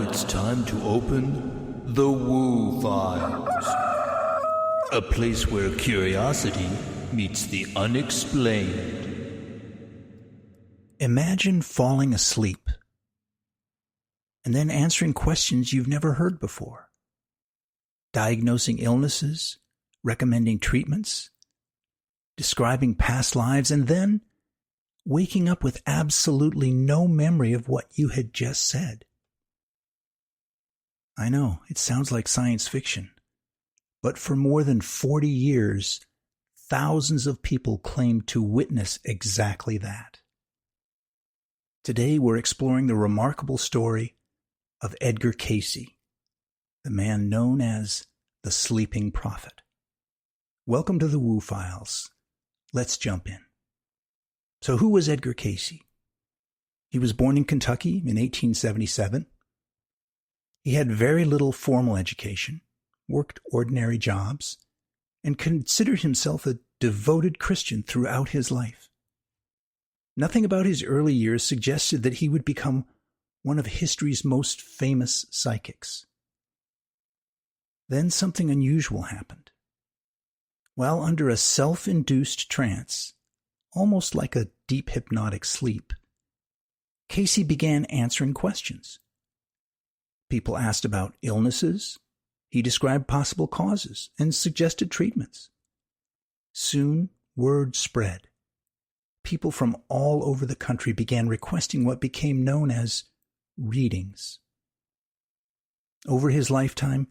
it's time to open the Woo Files. A place where curiosity meets the unexplained. Imagine falling asleep and then answering questions you've never heard before. Diagnosing illnesses, recommending treatments, describing past lives, and then waking up with absolutely no memory of what you had just said. I know, it sounds like science fiction, but for more than 40 years, thousands of people claimed to witness exactly that. Today, we're exploring the remarkable story of Edgar Cayce, the man known as the Sleeping Prophet. Welcome to the Woo Files. Let's jump in. So who was Edgar Cayce? He was born in Kentucky in 1877. He had very little formal education, worked ordinary jobs, and considered himself a devoted Christian throughout his life. Nothing about his early years suggested that he would become one of history's most famous psychics. Then something unusual happened. While under a self-induced trance, almost like a deep hypnotic sleep, Cayce began answering questions. People asked about illnesses. He described possible causes and suggested treatments. Soon, word spread. People from all over the country began requesting what became known as readings. Over his lifetime,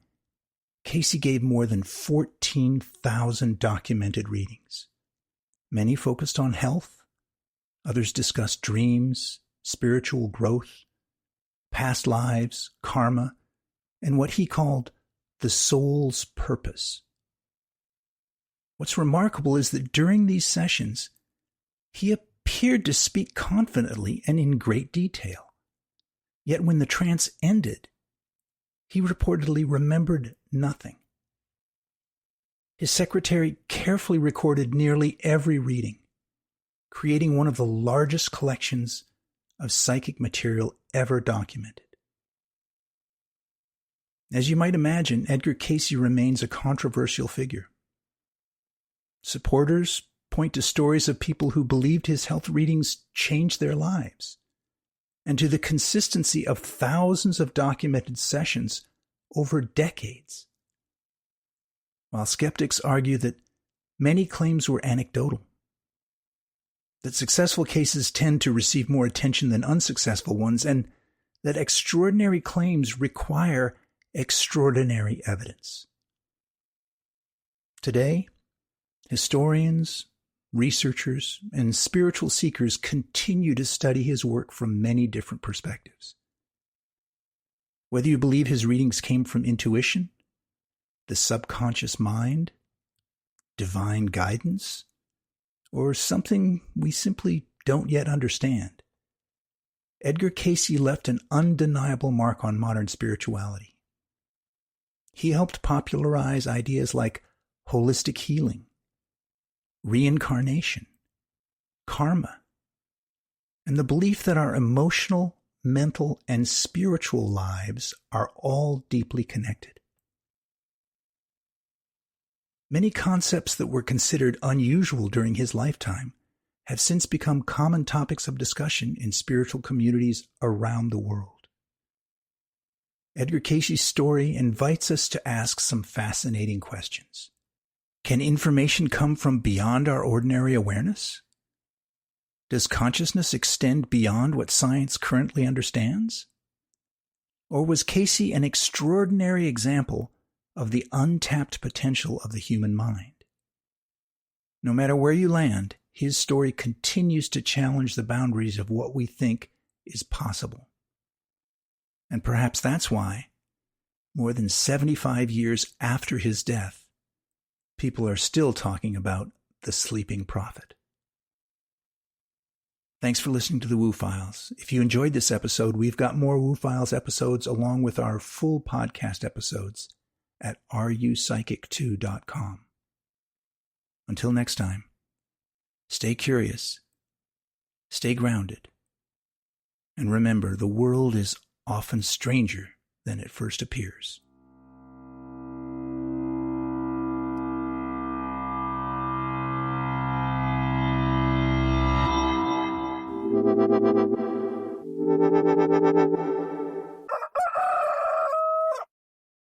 Cayce gave more than 14,000 documented readings. Many focused on health. Others discussed dreams, spiritual growth, past lives, karma, and what he called the soul's purpose. What's remarkable is that during these sessions, he appeared to speak confidently and in great detail. Yet when the trance ended, he reportedly remembered nothing. His secretary carefully recorded nearly every reading, creating one of the largest collections of psychic material ever documented. As you might imagine, Edgar Cayce remains a controversial figure. Supporters point to stories of people who believed his health readings changed their lives, and to the consistency of thousands of documented sessions over decades. While skeptics argue that many claims were anecdotal, that successful cases tend to receive more attention than unsuccessful ones, and that extraordinary claims require extraordinary evidence. Today, historians, researchers, and spiritual seekers continue to study his work from many different perspectives. Whether you believe his readings came from intuition, the subconscious mind, divine guidance, or something we simply don't yet understand, Edgar Cayce left an undeniable mark on modern spirituality. He helped popularize ideas like holistic healing, reincarnation, karma, and the belief that our emotional, mental, and spiritual lives are all deeply connected. Many concepts that were considered unusual during his lifetime have since become common topics of discussion in spiritual communities around the world. Edgar Cayce's story invites us to ask some fascinating questions. Can information come from beyond our ordinary awareness? Does consciousness extend beyond what science currently understands? Or was Cayce an extraordinary example of the untapped potential of the human mind? No matter where you land, his story continues to challenge the boundaries of what we think is possible. And perhaps that's why, more than 75 years after his death, people are still talking about the Sleeping Prophet. Thanks for listening to the Woo Files. If you enjoyed this episode, we've got more Woo Files episodes along with our full podcast episodes at rupsychic2.com. Until next time, stay curious, stay grounded, and remember, the world is often stranger than it first appears.